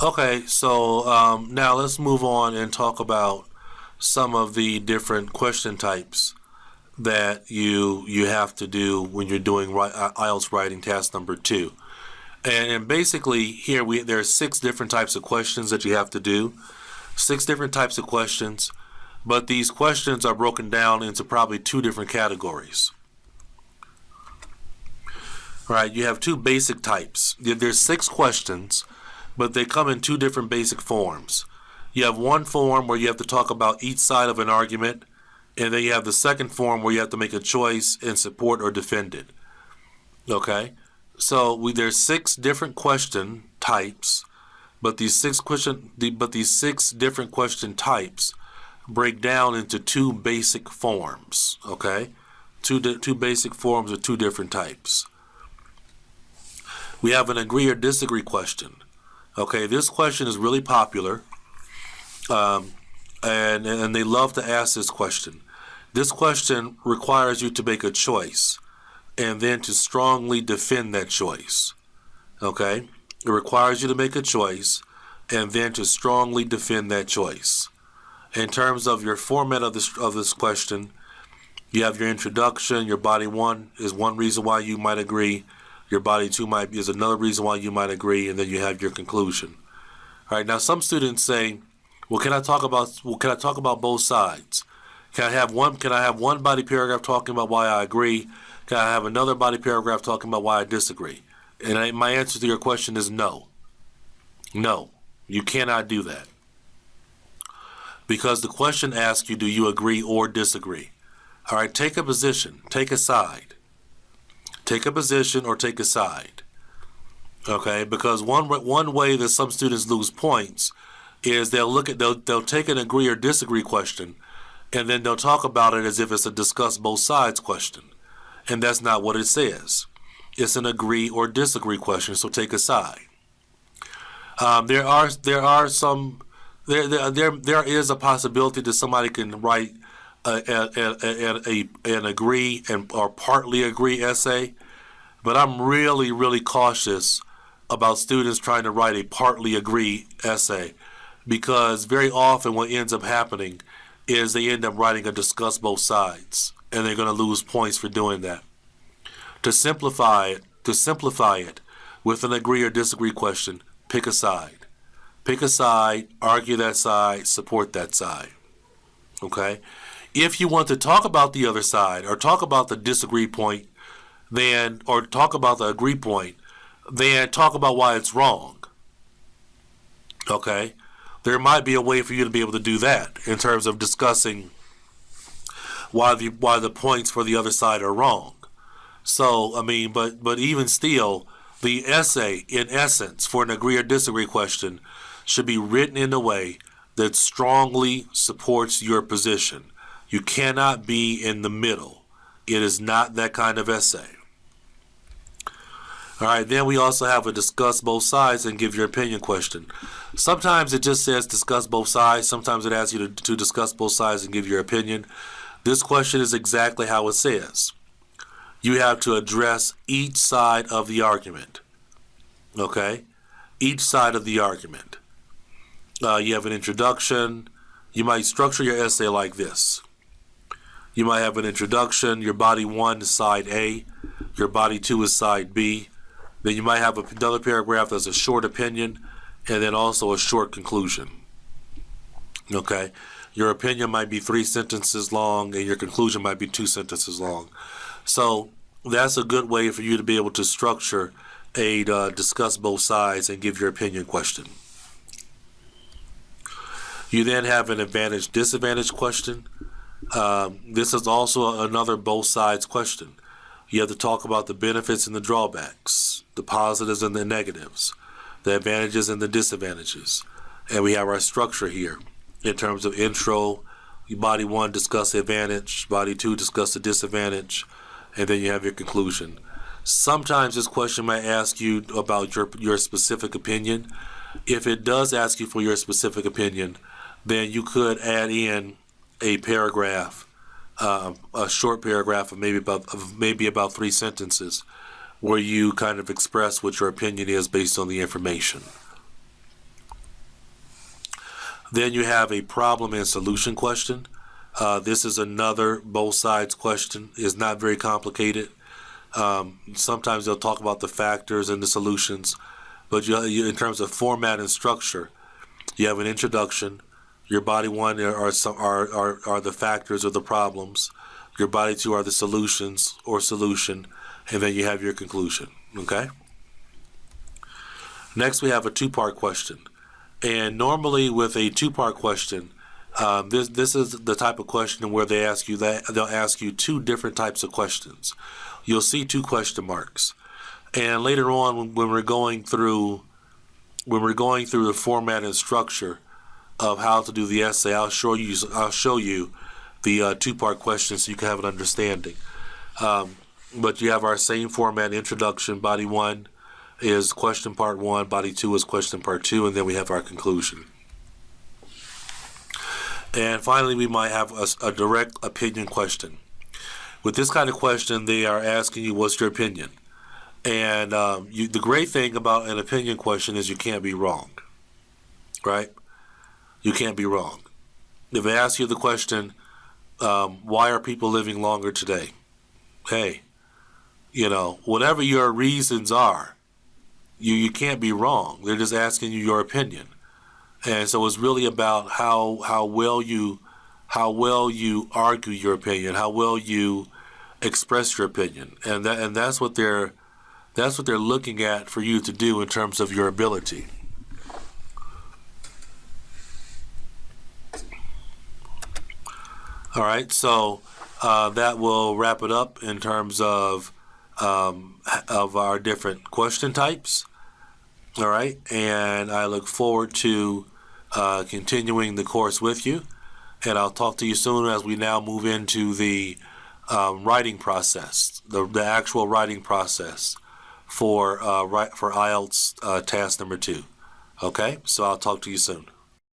Okay, so now let's move on and talk about some of the different question types that you have to do when you're doing IELTS writing task number 2. And basically here there are 6 different types of questions that you have to do. 6 different types of questions, but these questions are broken down into probably 2 different categories. All right, you have 2 basic types. There's 6 questions, but they come in 2 different basic forms. You have one form where you have to talk about each side of an argument, and then you have the second form where you have to make a choice and support or defend it. Okay? So there's 6 different question types, but these 6 different question types break down into 2 basic forms. Okay? Two basic forms of 2 different types. We have an agree or disagree question. Okay, this question is really popular, and they love to ask this question. This question requires you to make a choice and then to strongly defend that choice. Okay, it requires you to make a choice and then to strongly defend that choice. In terms of your format of this question, you have your introduction. Your body 1 is one reason why you might agree. Your body 2 is another reason why you might agree, and then you have your conclusion. All right. Now, some students say, "Well, can I talk about both sides? Can I have one body paragraph talking about why I agree? Can I have another body paragraph talking about why I disagree?" And my answer to your question is no. No, you cannot do that, because the question asks you, do you agree or disagree? All right. Take a position. Take a side. Take a position or take a side. Okay, because one way that some students lose points is they'll take an agree or disagree question, and then they'll talk about it as if it's a discuss both sides question, and that's not what it says. It's an agree or disagree question, so take a side. There is a possibility that somebody can write an agree or partly agree essay, but I'm really, really cautious about students trying to write a partly agree essay, because very often what ends up happening is they end up writing a discuss both sides, and they're going to lose points for doing that. To simplify it with an agree or disagree question, pick a side. Pick a side, argue that side, support that side. Okay? If you want to talk about the other side or talk about the disagree point, or talk about the agree point, then talk about why it's wrong. Okay? There might be a way for you to be able to do that in terms of discussing why the points for the other side are wrong. So, I mean, but even still, the essay, in essence, for an agree or disagree question should be written in a way that strongly supports your position. You cannot be in the middle. It is not that kind of essay. All right, then we also have a discuss both sides and give your opinion question. Sometimes it just says discuss both sides. Sometimes it asks you to discuss both sides and give your opinion. This question is exactly how it says. You have to address each side of the argument. Okay? Each side of the argument. You have an introduction. You might structure your essay like this. You might have an introduction. Your body 1 is side A. Your body 2 is side B. Then you might have another paragraph that's a short opinion, and then also a short conclusion. Okay? Your opinion might be 3 sentences long, and your conclusion might be 2 sentences long. So that's a good way for you to be able to structure a discuss both sides and give your opinion question. You then have an advantage-disadvantage question. This is also another both sides question. You have to talk about the benefits and the drawbacks, the positives and the negatives, the advantages and the disadvantages. And we have our structure here in terms of intro. Body 1, discuss the advantage. Body 2, discuss the disadvantage. And then you have your conclusion. Sometimes this question might ask you about your specific opinion. If it does ask you for your specific opinion, then you could add in a paragraph, a short paragraph of maybe about 3 sentences, where you kind of express what your opinion is based on the information. Then you have a problem and solution question. This is another both sides question. It's not very complicated. Sometimes they'll talk about the factors and the solutions, but in terms of format and structure, you have an introduction. Your body one are the factors or the problems. Your body two are the solutions or solution, and then you have your conclusion. Okay. Next, we have a two-part question, and normally with a two-part question, this is the type of question where they'll ask you two different types of questions. You'll see two question marks, and later on when we're going through the format and structure of how to do the essay, I'll show you the two-part question so you can have an understanding. But you have our same format: introduction, body one is question part one, body two is question part two, and then we have our conclusion. And finally, we might have a direct opinion question. With this kind of question, they are asking you, what's your opinion? And the great thing about an opinion question is you can't be wrong, right? You can't be wrong. If they ask you the question, why are people living longer today? Hey, whatever your reasons are, you can't be wrong. They're just asking you your opinion. And so it's really about how well you argue your opinion, how well you express your opinion, and that's what they're looking at for you to do in terms of your ability. All right, so that will wrap it up in terms of our different question types. All right, and I look forward to continuing the course with you, and I'll talk to you soon as we now move into the writing process, the actual writing process for IELTS task number 2. Okay, so I'll talk to you soon.